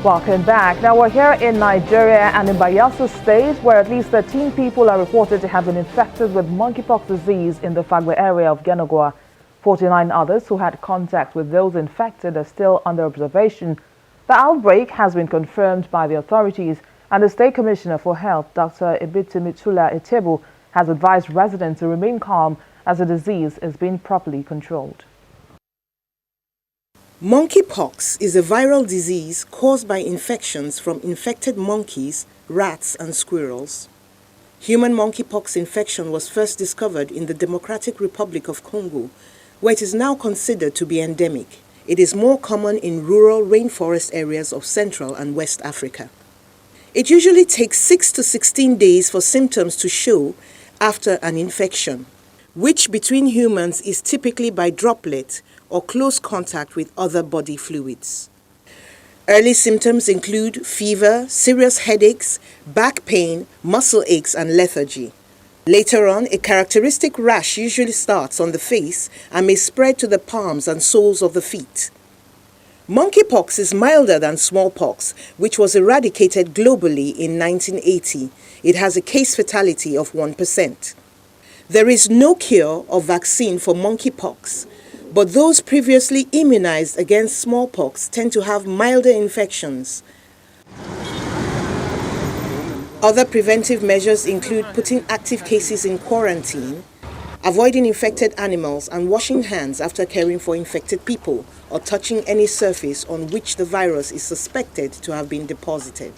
Welcome back. Now we're here in Nigeria and in Bayelsa State, where at least 13 people are reported to have been infected with monkeypox disease in the Fagbe area of Genogua. 49 others who had contact with those infected are still under observation. The outbreak has been confirmed by the authorities, and the State Commissioner for Health, Dr. Ibitimitula Etebu, has advised residents to remain calm as the disease is being properly controlled. Monkeypox is a viral disease caused by infections from infected monkeys, rats and squirrels. Human monkeypox infection was first discovered in the Democratic Republic of Congo, where it is now considered to be endemic. It is more common in rural rainforest areas of Central and West Africa. It usually takes 6 to 16 days for symptoms to show after an infection, which between humans is typically by droplet or close contact with other body fluids. Early symptoms include fever, serious headaches, back pain, muscle aches, and lethargy. Later on, a characteristic rash usually starts on the face and may spread to the palms and soles of the feet. Monkeypox is milder than smallpox, which was eradicated globally in 1980. It has a case fatality of 1%. There is no cure or vaccine for monkeypox, but those previously immunized against smallpox tend to have milder infections. Other preventive measures include putting active cases in quarantine, avoiding infected animals, and washing hands after caring for infected people or touching any surface on which the virus is suspected to have been deposited.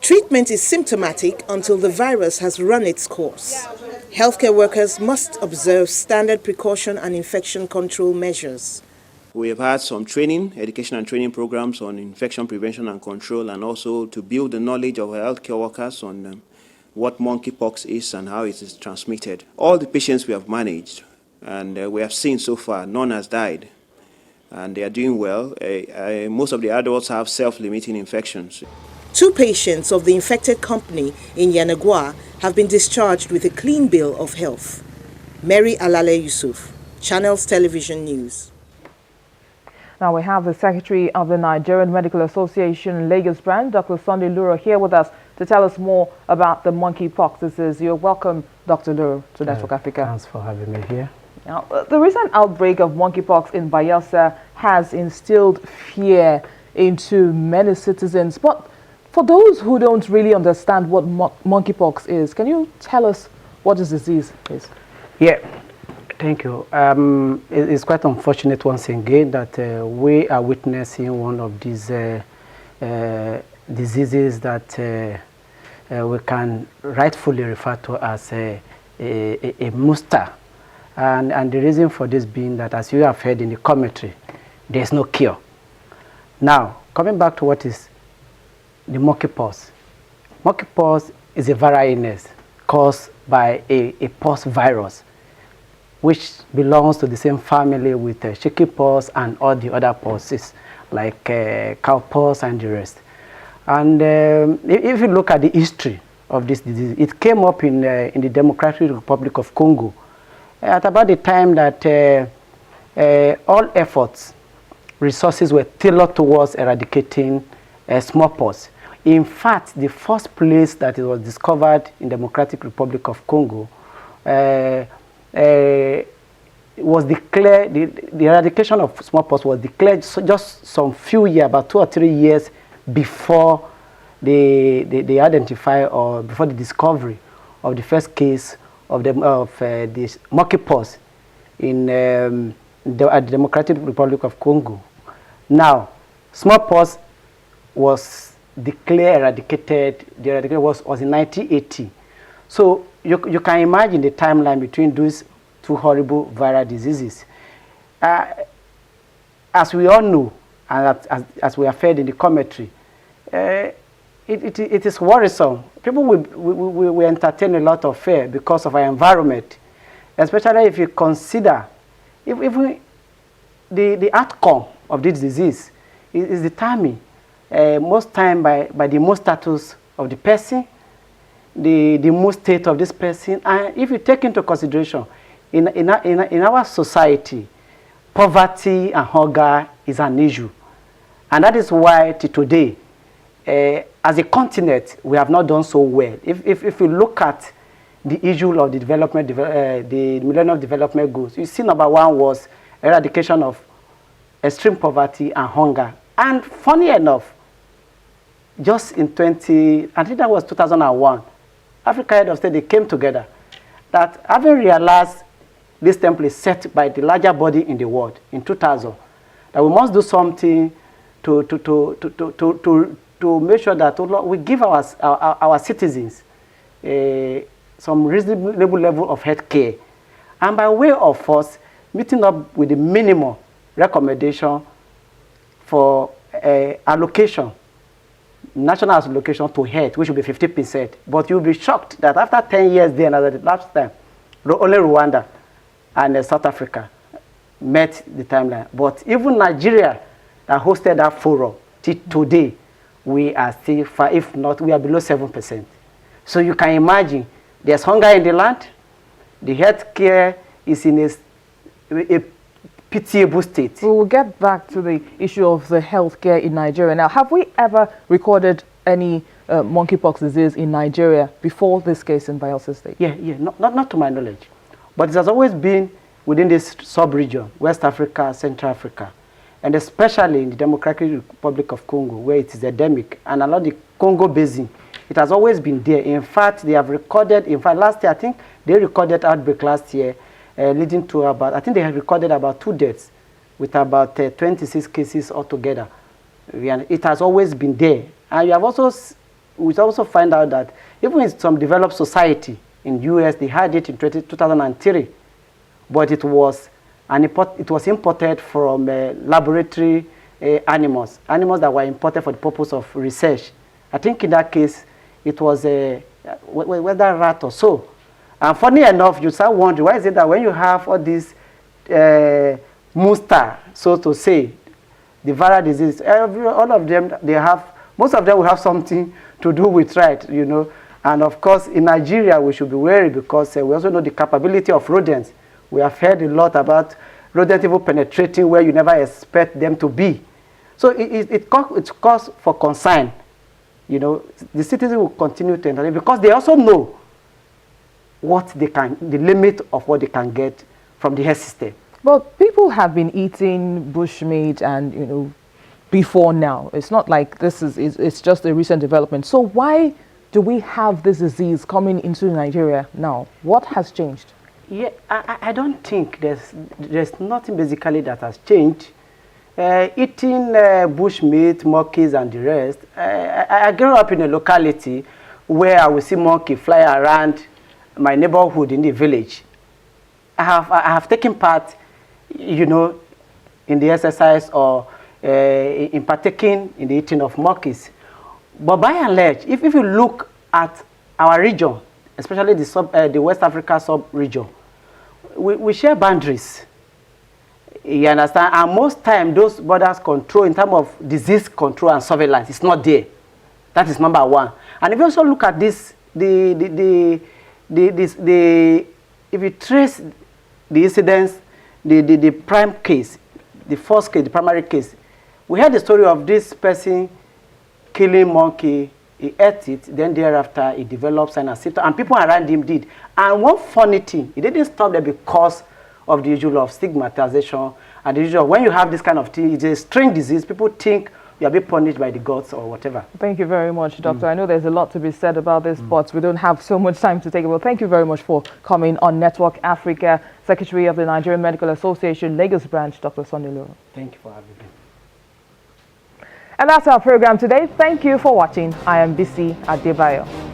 Treatment is symptomatic until the virus has run its course. Healthcare workers must observe standard precaution and infection control measures. We have had some training, education and training programs on infection prevention and control, and also to build the knowledge of our healthcare workers on what monkeypox is and how it is transmitted. All the patients we have managed and we have seen so far, none has died, and they are doing well. Most of the adults have self-limiting infections. 2 patients of the infected company in Yanagwa have been discharged with a clean bill of health. Mary Alale Yusuf, Channels Television News. Now we have the Secretary of the Nigerian Medical Association Lagos branch, Dr. Sunday Luro, here with us to tell us more about the monkeypox disease. You're welcome, Dr. Luro, to Network Africa. Thanks for having me here. Now, the recent outbreak of monkeypox in Bayelsa has instilled fear into many citizens. But for those who don't really understand what monkeypox is, can you tell us what this disease is? Yeah, thank you. It's quite unfortunate once again that we are witnessing one of these diseases that we can rightfully refer to as a monster. And the reason for this being that, as you have heard in the commentary, there's no cure. Now, coming back to what is the monkeypox. Monkeypox is a viral illness caused by a pox virus, which belongs to the same family with chickenpox and all the other poxes, like cowpox and the rest. And if you look at the history of this disease, it came up in the Democratic Republic of Congo at about the time that all efforts, resources were tailored towards eradicating smallpox. In fact, the first place that it was discovered in the Democratic Republic of Congo was declared, the eradication of smallpox was declared just some few years, about 2 or 3 years before they identify or before the discovery of the first case of this monkeypox in the Democratic Republic of Congo. Now, smallpox was declared eradicated. The eradication was in 1980. So you can imagine the timeline between those 2 horrible viral diseases. As we all know, and as we have heard in the commentary, it is worrisome. People will entertain a lot of fear because of our environment, especially if you consider if the outcome of this disease is determined most time by the mood status of the person, the mood state of this person, and if you take into consideration in our society, poverty and hunger is an issue. And that is why today, as a continent, we have not done so well. If you look at the issue of the development, the Millennium Development Goals, you see number one was eradication of extreme poverty and hunger. And funny enough, just in I think that was 2001, Africa Head of State, they came together that having realized this template set by the larger body in the world in 2000, that we must do something to make sure that we give our citizens some reasonable level of health care. And by way of us meeting up with the minimum recommendation for allocation, national allocation to health, which will be 50%. But you'll be shocked that after 10 years then, at the last time, only Rwanda and South Africa met the timeline. But even Nigeria that hosted that forum, till today, we are still far, if not, we are below 7%. So you can imagine, there's hunger in the land, the health care is in a pitiable state. We will get back to the issue of the healthcare in Nigeria. Now, have we ever recorded any monkeypox disease in Nigeria before this case in Bayelsa State? Yeah, not to my knowledge. But it has always been within this sub-region, West Africa, Central Africa, and especially in the Democratic Republic of Congo, where it is endemic, and along the Congo Basin, it has always been there. In fact, they have recorded, last year, I think they recorded outbreak last year, leading to about, I think they have recorded about 2 deaths with about 26 cases altogether. It has always been there. And we also find out that even in some developed society in the US, they had it in 2003, but it was imported from laboratory animals that were imported for the purpose of research. I think in that case, it was whether a rat or so. And funny enough, you start wondering, why is it that when you have all these monster, so to say, the viral disease, all of them, most of them will have something to do with right, you know. And of course, in Nigeria, we should be wary because we also know the capability of rodents. We have heard a lot about rodent even penetrating where you never expect them to be. So it's cause for concern. You know, the citizens will continue to enter because they also know the limit of what they can get from the health system. But people have been eating bushmeat and, you know, before now. It's not like it's just a recent development. So why do we have this disease coming into Nigeria now? What has changed? Yeah, I don't think there's nothing basically that has changed. Eating bushmeat, monkeys, and the rest. I grew up in a locality where I would see monkey fly around my neighborhood in the village. I have taken part, you know, in the exercise or in partaking in the eating of monkeys. But by and large, if you look at our region, especially the West Africa sub-region, we share boundaries. You understand? And most time, those borders control in terms of disease control and surveillance, it's not there. That is number one. And if you also look at this, if you trace the incidents, the prime case, the first case, the primary case, we had the story of this person killing monkey. He ate it, then thereafter he developed signs and symptoms, and people around him did. And one funny thing, it didn't stop there because of the issue of stigmatization and the issue of when you have this kind of thing, it's a strange disease, people think you are being punished by the gods or whatever. Thank you very much, Doctor. I know there's a lot to be said about this, but we don't have so much time to take it. Well, thank you very much for coming on Network Africa. Secretary of the Nigerian Medical Association, Lagos Branch, Dr. Sunday Loro. Thank you for having me. And that's our program today. Thank you for watching. I am Bisi Adebayo.